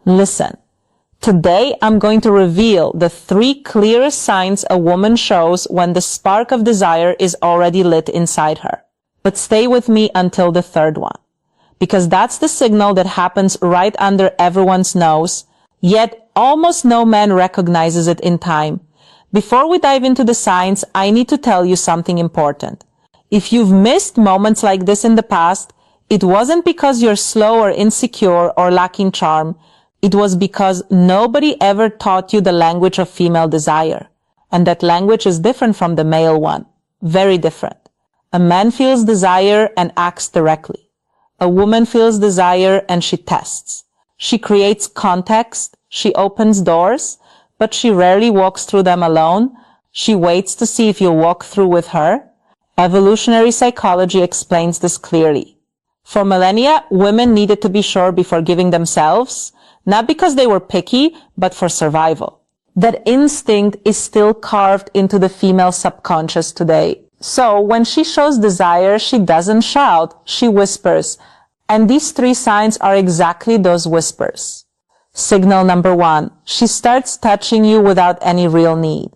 Listen. Today, I'm going to reveal the 3 clearest signs a woman shows when the spark of desire is already lit inside her. But stay with me until the 3rd one, because that's the signal that happens right under everyone's nose, yet almost no man recognizes it in time. Before we dive into the signs, I need to tell you something important. If you've missed moments like this in the past, it wasn't because you're slow or insecure or lacking charm. It was because nobody ever taught you the language of female desire. And that language is different from the male one. Very different. A man feels desire and acts directly. A woman feels desire and she tests. She creates context. She opens doors, but she rarely walks through them alone. She waits to see if you'll walk through with her. Evolutionary psychology explains this clearly. For millennia, women needed to be sure before giving themselves, not because they were picky, but for survival. That instinct is still carved into the female subconscious today. So when she shows desire, she doesn't shout, she whispers. And these 3 signs are exactly those whispers. Signal number 1, she starts touching you without any real need.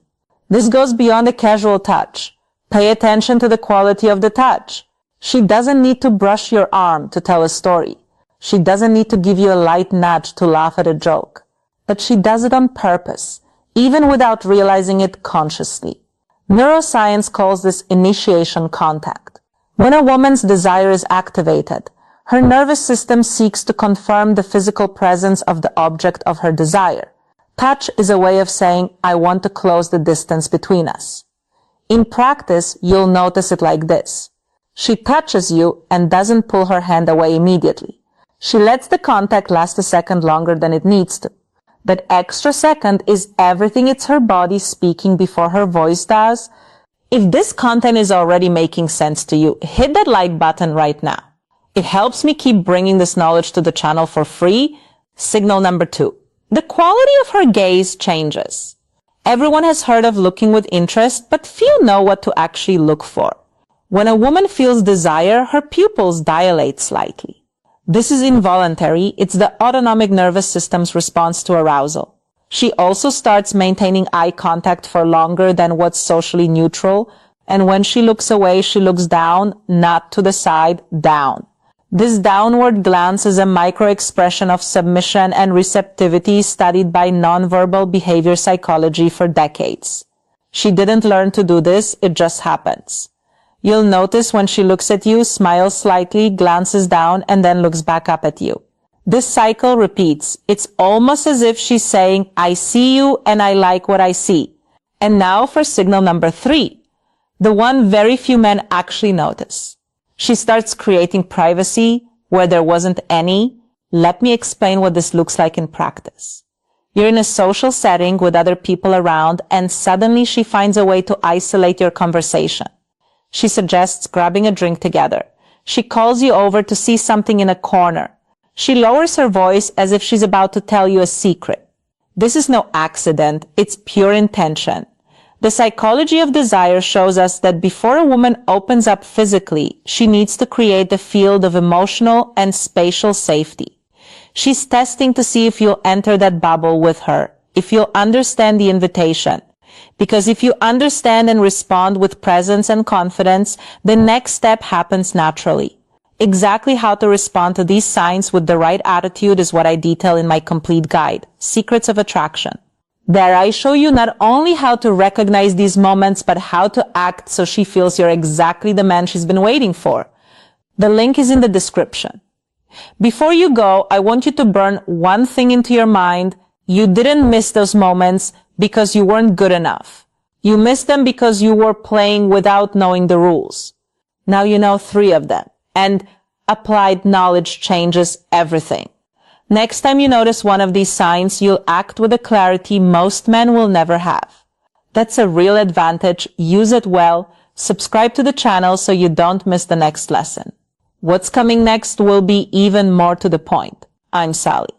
This goes beyond a casual touch. Pay attention to the quality of the touch. She doesn't need to brush your arm to tell a story. She doesn't need to give you a light nudge to laugh at a joke. But she does it on purpose, even without realizing it consciously. Neuroscience calls this initiation contact. When a woman's desire is activated, her nervous system seeks to confirm the physical presence of the object of her desire. Touch is a way of saying, I want to close the distance between us. In practice, you'll notice it like this. She touches you and doesn't pull her hand away immediately. She lets the contact last a second longer than it needs to. That extra second is everything. It's her body speaking before her voice does. If this content is already making sense to you, hit that like button right now. It helps me keep bringing this knowledge to the channel for free. Signal number 2. The quality of her gaze changes. Everyone has heard of looking with interest, but few know what to actually look for. When a woman feels desire, her pupils dilate slightly. This is involuntary. It's the autonomic nervous system's response to arousal. She also starts maintaining eye contact for longer than what's socially neutral. And when she looks away, she looks down, not to the side, down. This downward glance is a micro-expression of submission and receptivity studied by nonverbal behavior psychology for decades. She didn't learn to do this, it just happens. You'll notice when she looks at you, smiles slightly, glances down, and then looks back up at you. This cycle repeats. It's almost as if she's saying, I see you and I like what I see. And now for signal number 3, the one very few men actually notice. She starts creating privacy where there wasn't any. Let me explain what this looks like in practice. You're in a social setting with other people around, and suddenly she finds a way to isolate your conversation. She suggests grabbing a drink together. She calls you over to see something in a corner. She lowers her voice as if she's about to tell you a secret. This is no accident. It's pure intention. The psychology of desire shows us that before a woman opens up physically, she needs to create the field of emotional and spatial safety. She's testing to see if you'll enter that bubble with her, if you'll understand the invitation. Because if you understand and respond with presence and confidence, the next step happens naturally. Exactly how to respond to these signs with the right attitude is what I detail in my complete guide, Secrets of Attraction. There I show you not only how to recognize these moments, but how to act so she feels you're exactly the man she's been waiting for. The link is in the description. Before you go, I want you to burn one thing into your mind. You didn't miss those moments because you weren't good enough. You missed them because you were playing without knowing the rules. Now you know 3 of them, and applied knowledge changes everything. Next time you notice one of these signs, you'll act with a clarity most men will never have. That's a real advantage. Use it well. Subscribe to the channel so you don't miss the next lesson. What's coming next will be even more to the point. I'm Sally.